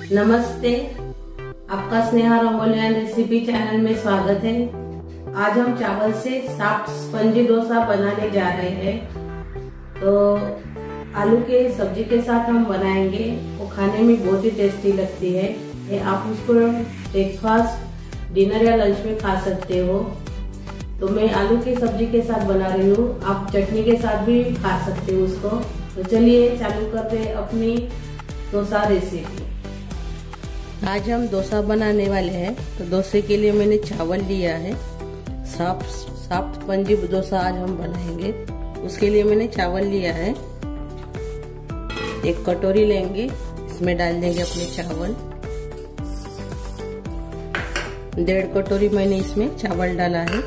नमस्ते, आपका Sneha रंगोलिया recipe channel में स्वागत है। आज हम चावल से सॉफ्ट स्पंजी डोसा बनाने जा रहे हैं। तो आलू के सब्जी के साथ हम बनाएंगे, वो खाने में बहुत ही टेस्टी लगती है। ये आप उसको ब्रेकफास्ट, डिनर या लंच में खा सकते हो। तो मैं आलू की सब्जी के साथ बना रही हूँ, आप चटनी के साथ भी खा सकते हो उसको। तो चलिए चालू करते हैं अपनी डोसा रेसिपी। आज हम डोसा बनाने वाले हैं। तो डोसे के लिए मैंने चावल लिया है। सॉफ्ट स्पंजी डोसा आज हम बनाएंगे, उसके लिए मैंने चावल लिया है। एक कटोरी लेंगे, इसमें डाल देंगे अपने चावल। 1.5 कटोरी मैंने इसमें चावल डाला है।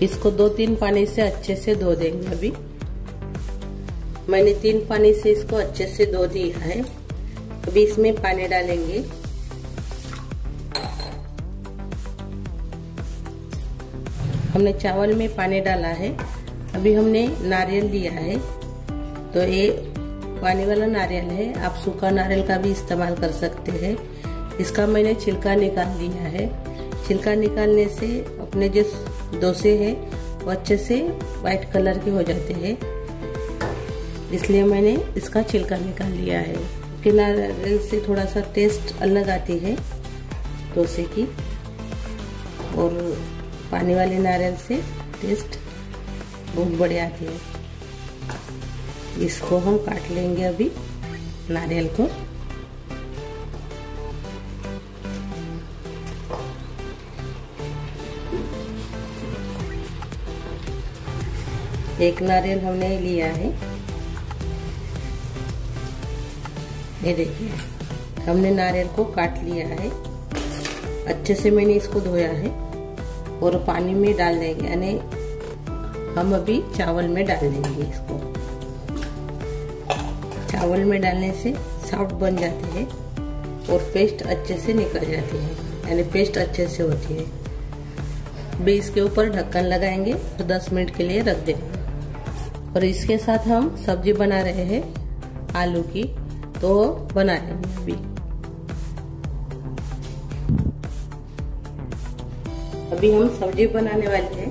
इसको 2-3 पानी से अच्छे से धो देंगे। अभी मैंने 3 पानी से इसको अच्छे से धो दिया है। अभी इसमें पानी डालेंगे। हमने चावल में पानी डाला है। अभी हमने नारियल लिया है, तो ये पानी वाला नारियल है। आप सूखा नारियल का भी इस्तेमाल कर सकते हैं। इसका मैंने छिलका निकाल लिया है। छिलका निकालने से अपने जो डोसे हैं वो अच्छे से वाइट कलर के हो जाते हैं, इसलिए मैंने इसका छिलका निकाल लिया है। कि नारियल से थोड़ा सा टेस्ट अलग आती है डोसे की, और पानी वाले नारियल से टेस्ट बहुत बढ़िया आती है। इसको हम काट लेंगे अभी नारियल को। एक नारियल हमने लिया है। ये देखिए, हमने नारियल को काट लिया है। अच्छे से मैंने इसको धोया है और पानी में डाल देंगे, यानी हम अभी चावल में डाल देंगे इसको। चावल में डालने से सॉफ्ट बन जाते हैं और पेस्ट अच्छे से निकल जाती है, यानी पेस्ट अच्छे से होती है। अभी इसके ऊपर ढक्कन लगाएंगे और 10 मिनट के लिए रख देंगे। और इसके साथ हम सब्जी बना रहे हैं आलू की, तो बना लेंगे। अभी हम सब्जी बनाने वाले हैं,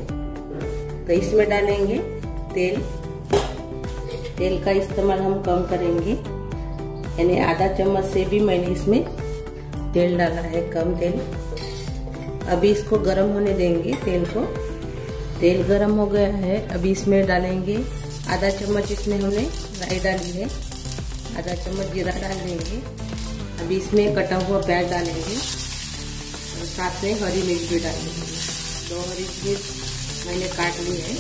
तो इसमें डालेंगे तेल। तेल का इस्तेमाल हम कम करेंगे, यानी आधा चम्मच से भी मैंने इसमें तेल डाला है, कम तेल। अभी इसको गरम होने देंगे तेल को। तेल गरम हो गया है। अभी इसमें डालेंगे आधा चम्मच, इसमें हमने राई डाली है। आधा चम्मच जीरा डाल देंगे। अभी इसमें कटा हुआ प्याज डालेंगे और साथ में हरी मिर्च भी डाल देंगे। 2 हरी मिर्च मैंने काट ली है।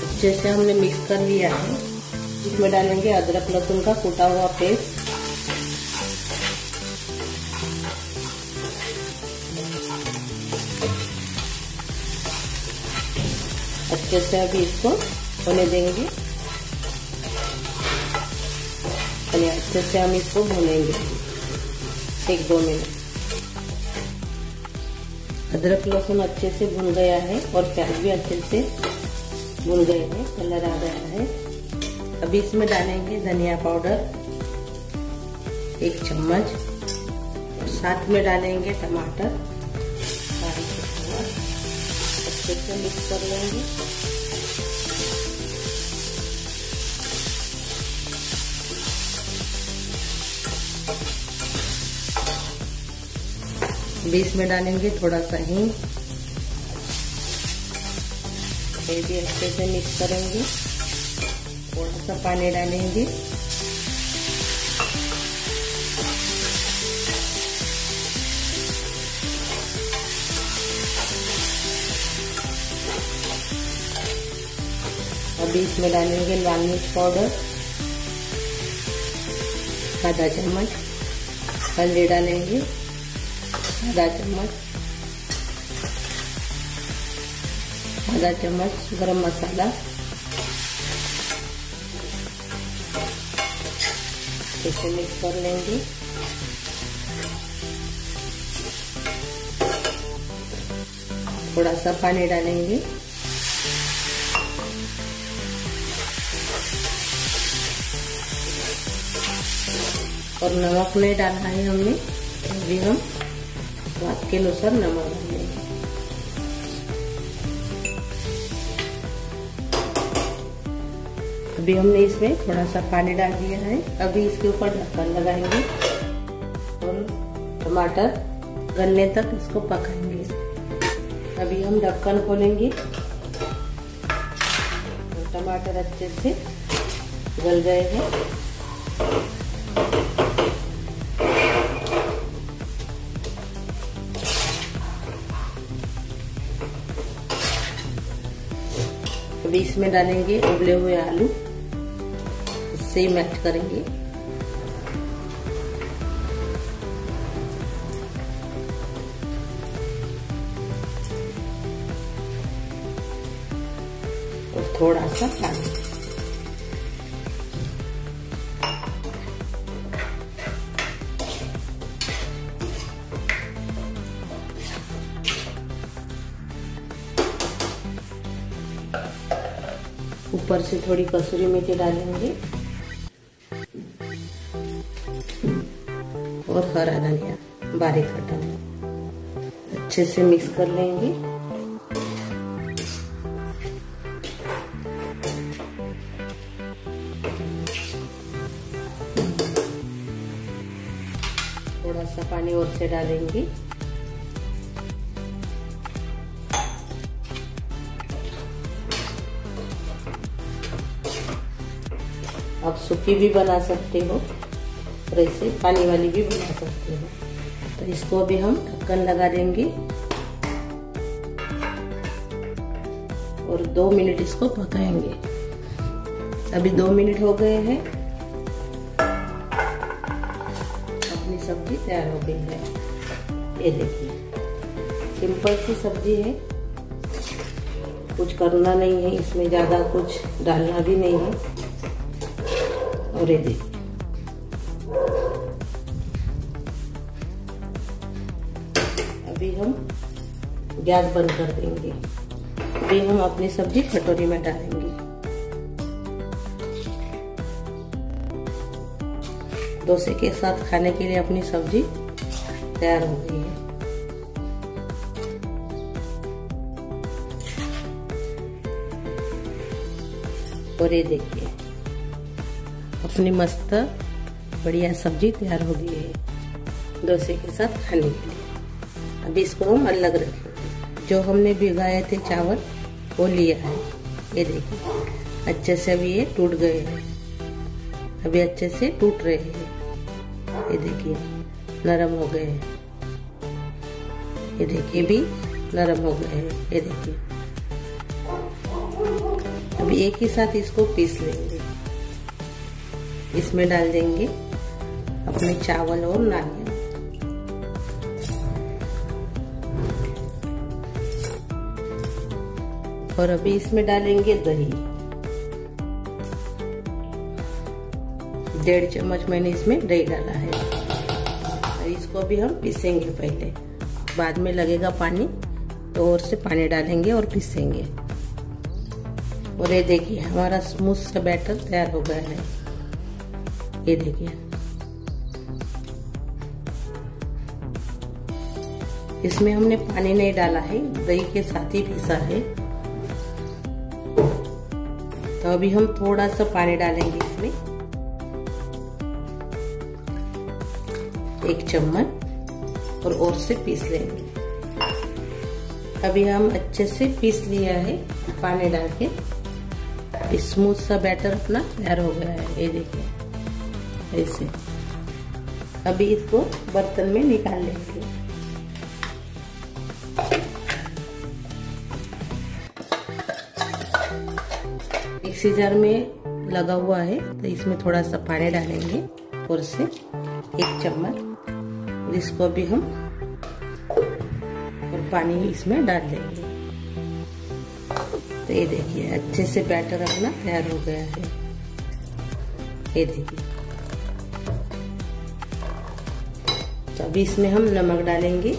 अच्छे से हमने मिक्स कर लिया है। इसमें डालेंगे अदरक लहसुन का कूटा हुआ पेस्ट। अच्छे से अभी इसको होने देंगे, और अच्छे से हम इसको भूनेंगे 1-2 मिनट। अदरक लहसुन अच्छे से भुन गया है और प्याज भी अच्छे से भुन गए हैं, कलर आ गया है। अभी इसमें डालेंगे धनिया पाउडर 1 चम्मच, और साथ में डालेंगे टमाटर। अच्छे से मिक्स कर लेंगे। बीच में डालेंगे थोड़ा सा हींग। ये भी अच्छे से मिक्स करेंगे। थोड़ा सा पानी डालेंगे। अभी इसमें डालेंगे लाल मिर्च पाउडर आधा चम्मच। हल्दी डालेंगे आधा चम्मच। आधा चम्मच गरम मसाला। इसे मिक्स कर लेंगे। थोड़ा सा पानी डालेंगे। और नमक नहीं डाला है हमने, अभी हम स्वाद के अनुसार नमक डालेंगे। अभी हमने इसमें थोड़ा सा पानी डाल दिया है। अभी इसके ऊपर ढक्कन लगाएंगे और टमाटर गलने तक इसको पकाएंगे। अभी हम ढक्कन खोलेंगे और टमाटर अच्छे से गल गए हैं। अभी इसमें डालेंगे उबले हुए आलू, इससे ही मैश करेंगे। और थोड़ा सा पानी। ऊपर से थोड़ी कसूरी मेथी डालेंगे और हरा धनिया बारीक कटा हुआ। अच्छे से मिक्स कर लेंगे। थोड़ा सा पानी और से डालेंगे। आप सूखी भी बना सकते हो और ऐसे पानी वाली भी बना सकते हो। तो इसको भी हम ढक्कन लगा देंगे और 2 मिनट इसको पकाएंगे। अभी 2 मिनट हो गए हैं। अपनी सब्जी तैयार हो गई है। ये देखिए, सिंपल सी सब्जी है, कुछ करना नहीं है इसमें, ज्यादा कुछ डालना भी नहीं है। और ये देखिए, अभी हम गैस बंद कर देंगे। अभी हम अपनी सब्जी कटोरी में डालेंगे। डोसे के साथ खाने के लिए अपनी सब्जी तैयार हो गई है। और ये देखिए, अपनी मस्त बढ़िया सब्जी तैयार हो गई है डोसे के साथ खाने के लिए। अभी इसको हम अलग रखेंगे। जो हमने भिगाए थे चावल वो लिया है। ये देखिए, अच्छे से अभी ये टूट गए हैं। अभी अच्छे से टूट रहे हैं। ये देखिए, नरम हो गए हैं। ये देखिए, भी नरम हो गए हैं। ये देखिए, अभी एक ही साथ इसको पीस लेंगे। इसमें डाल देंगे अपने चावल और नारियल। और अभी इसमें डालेंगे दही। 1.5 चम्मच मैंने इसमें दही डाला है। और इसको भी हम पीसेंगे पहले, बाद में लगेगा पानी तो और से पानी डालेंगे और पीसेंगे। और ये देखिए, हमारा स्मूथ सा बैटर तैयार हो गया है। ये देखिए, इसमें हमने पानी नहीं डाला है, दही के साथ ही पीसा है। तो अभी हम थोड़ा सा पानी डालेंगे इसमें, 1 चम्मच, और से पीस लेंगे। अभी हम अच्छे से पीस लिया है पानी डाल के। स्मूथ सा बैटर अपना तैयार हो गया है। ये देखिए, ऐसे। अभी इसको बर्तन में निकाल लेंगे। मिक्सी जार में लगा हुआ है तो इसमें थोड़ा सा पानी डालेंगे और से 1 चम्मच, और इसको भी हम और पानी इसमें डाल देंगे। तो ये देखिए, अच्छे से बैटर अपना तैयार हो गया है। ये देखिए, तो अभी इसमें हम नमक डालेंगे।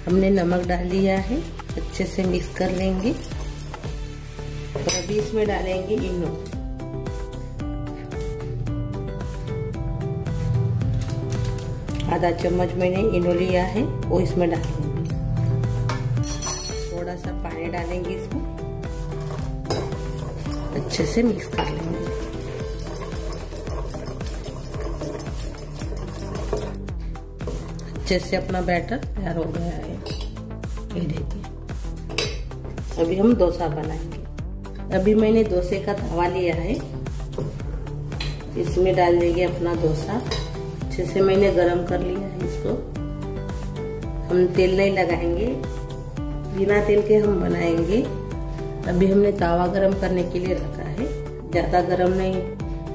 हमने नमक डाल दिया है, अच्छे से मिक्स कर लेंगे। और अभी इसमें डालेंगे इनो। आधा चम्मच मैंने इनो लिया है, वो इसमें डालेंगे। थोड़ा सा पानी डालेंगे, इसमें अच्छे से मिक्स कर लेंगे। अच्छे से अपना बैटर तैयार हो गया है, ये देखिए। अभी हम डोसा बनाएंगे। अभी मैंने डोसे का तवा लिया है, इसमें डाल देंगे अपना डोसा। अच्छे से मैंने गरम कर लिया है इसको। हम तेल नहीं लगाएंगे, बिना तेल के हम बनाएंगे। अभी हमने तवा गरम करने के लिए रखा है, ज्यादा गरम नहीं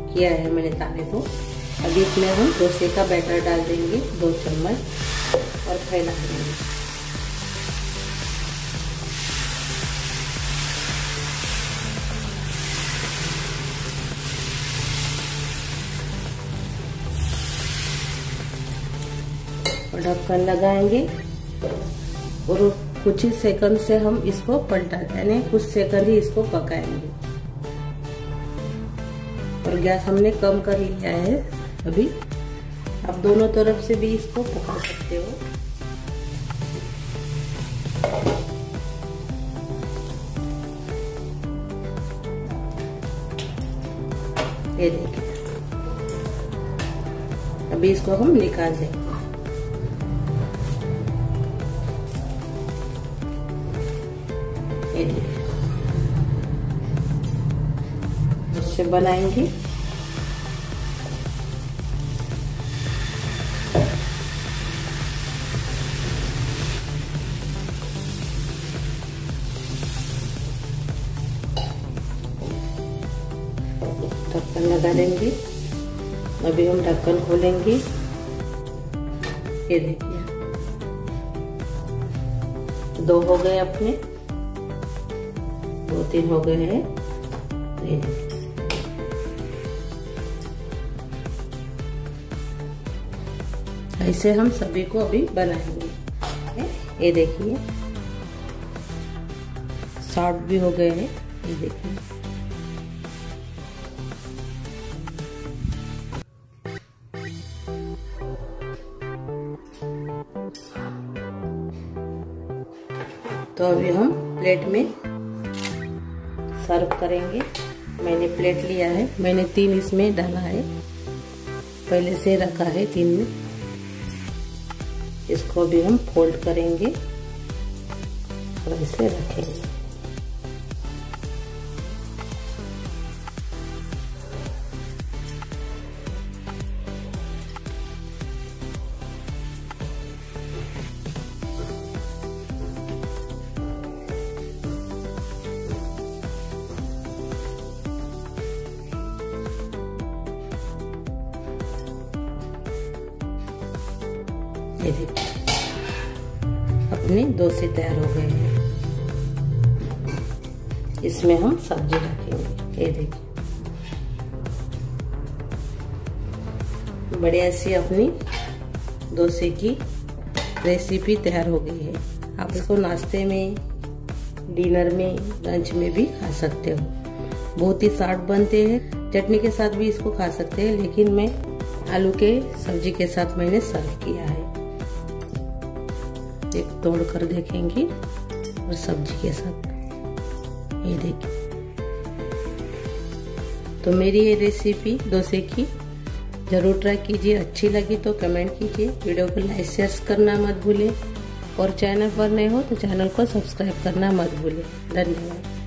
किया है मैंने तवे को। अभी इसमें हम डोसे का बैटर डाल देंगे 2 चम्मच और फैला देंगे। और ढक्कन लगाएंगे और कुछ ही सेकंड से हम इसको पलटा देंगे, कुछ सेकंड ही इसको पकाएंगे। और गैस हमने कम कर लिया है। अभी आप दोनों तरफ से भी इसको पका सकते हो। ये देखिए, अभी इसको हम निकाल देंगे। ये देखिए, इससे बनाएंगे। ढक्कन लगा देंगे। अभी हम ढक्कन खोलेंगे। ये देखिए, 2 हो गए अपने, 2-3 हो गए हैं। ये देखिए, ऐसे हम सभी को अभी बनाएंगे। ये देखिए, सॉफ्ट भी हो गए हैं। ये देखिए, तो अभी हम प्लेट में सर्व करेंगे। मैंने प्लेट लिया है, मैंने 3 इसमें डाला है, पहले से रखा है 3 में। इसको भी हम फोल्ड करेंगे और ऐसे रखेंगे। ये देखिए, अपने डोसे तैयार हो गए हैं। इसमें हम सब्जी रखेंगे। ये देखिए, बढ़िया सी अपनी डोसे की रेसिपी तैयार हो गई है। आप इसको नाश्ते में, डिनर में, लंच में भी खा सकते हो। बहुत ही सॉफ्ट बनते हैं। चटनी के साथ भी इसको खा सकते हैं, लेकिन मैं आलू के सब्जी के साथ मैंने सर्व किया है। एक तोड़ कर देखेंगे और सब्जी के साथ। ये देखिए, तो मेरी ये रेसिपी डोसे की जरूर ट्राई कीजिए। अच्छी लगी तो कमेंट कीजिए, वीडियो को लाइक शेयर करना मत भूलें और चैनल पर नए हो तो चैनल को सब्सक्राइब करना मत भूलें। धन्यवाद।